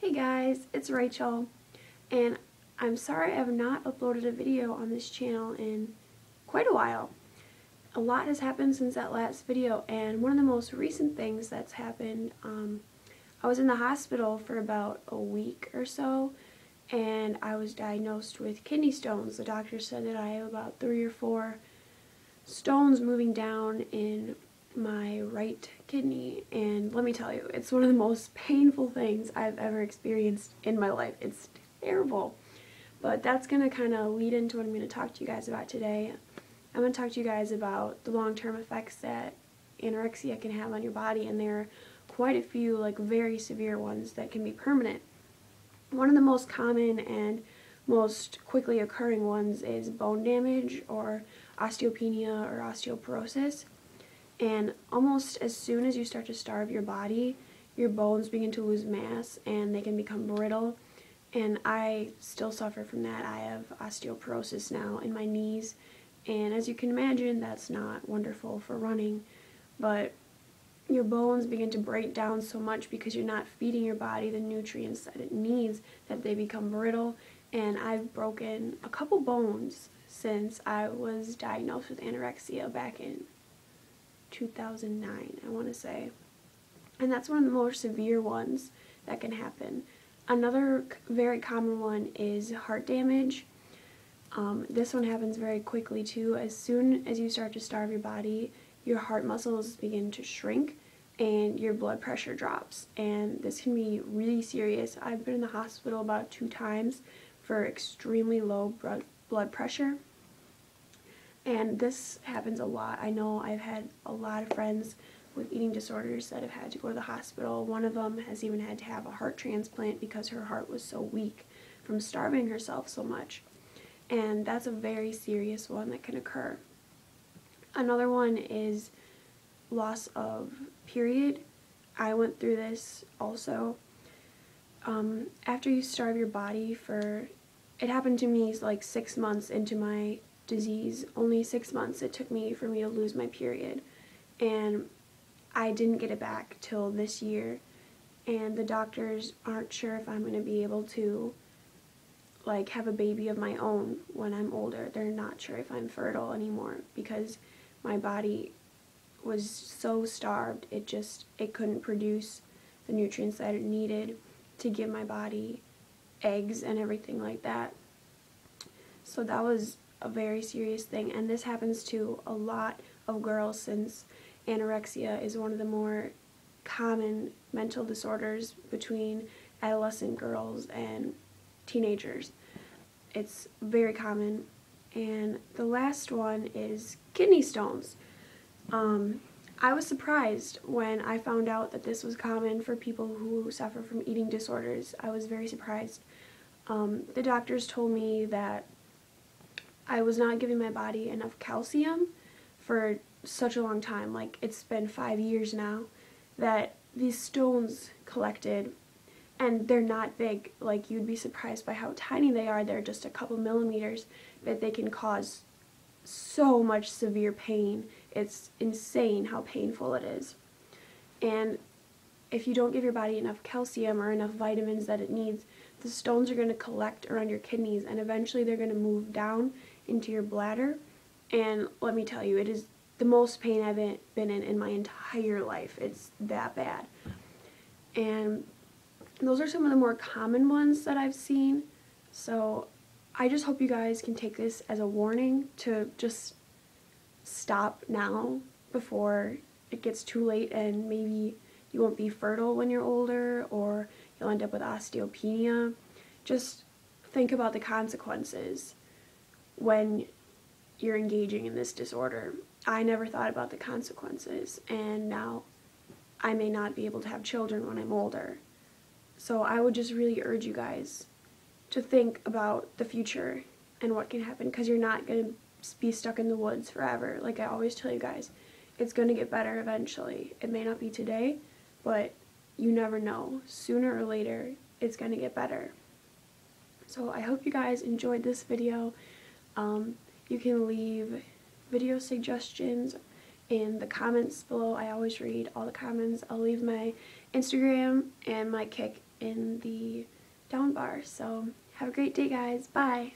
Hey guys, it's Rachel, and I'm sorry I have not uploaded a video on this channel in quite a while. A lot has happened since that last video, and one of the most recent things that's happened, I was in the hospital for about a week or so, and I was diagnosed with kidney stones. The doctor said that I have about 3 or 4 stones moving down in my right kidney, and let me tell you, it's one of the most painful things I've ever experienced in my life. It's terrible. But that's going to kind of lead into what I'm going to talk to you guys about today. I'm going to talk to you guys about the long-term effects that anorexia can have on your body, and there are quite a few very severe ones that can be permanent. One of the most common and most quickly occurring ones is bone damage or osteopenia or osteoporosis. And almost as soon as you start to starve your body, your bones begin to lose mass and they can become brittle. And I still suffer from that. I have osteoporosis now in my knees, and as you can imagine, that's not wonderful for running. But your bones begin to break down so much because you're not feeding your body the nutrients that it needs, that they become brittle. And I've broken a couple bones since I was diagnosed with anorexia back in 2009, I want to say. And that's one of the more severe ones that can happen. Another very common one is heart damage. This one happens very quickly too. As soon as you start to starve your body, your heart muscles begin to shrink and your blood pressure drops. And this can be really serious. I've been in the hospital about 2 times for extremely low blood pressure. And this happens a lot. I know I've had a lot of friends with eating disorders that have had to go to the hospital. One of them has even had to have a heart transplant because her heart was so weak from starving herself so much. And that's a very serious one that can occur. Another one is loss of period. I went through this also. After you starve your body it happened to me like 6 months into my disease. Only 6 months it took me for me to lose my period, and I didn't get it back till this year, and the doctors aren't sure if I'm going to be able to have a baby of my own when I'm older. They're not sure if I'm fertile anymore because my body was so starved it couldn't produce the nutrients that it needed to give my body eggs and everything like that. So that was a very serious thing, and this happens to a lot of girls since anorexia is one of the more common mental disorders between adolescent girls and teenagers. It's very common. And the last one is kidney stones. I was surprised when I found out that this was common for people who suffer from eating disorders. I was very surprised. The doctors told me that I was not giving my body enough calcium for such a long time. It's been 5 years now that these stones collected, and they're not big. You'd be surprised by how tiny they are. They're just a couple millimeters, but they can cause so much severe pain. It's insane how painful it is. And if you don't give your body enough calcium or enough vitamins that it needs, the stones are going to collect around your kidneys, and eventually they're going to move down into your bladder. And let me tell you, it is the most pain I've been in my entire life. It's that bad. And those are some of the more common ones that I've seen. So I just hope you guys can take this as a warning to just stop now before it gets too late and maybe you won't be fertile when you're older, or you'll end up with osteopenia. Just think about the consequences when you're engaging in this disorder. I never thought about the consequences, and now I may not be able to have children when I'm older. So I would just really urge you guys to think about the future and what can happen, because you're not going to be stuck in the woods forever. Like I always tell you guys, it's going to get better eventually. It may not be today, but you never know. Sooner or later, it's going to get better. So I hope you guys enjoyed this video. You can leave video suggestions in the comments below. I always read all the comments. I'll leave my Instagram and my Kik in the down bar. So have a great day, guys. Bye.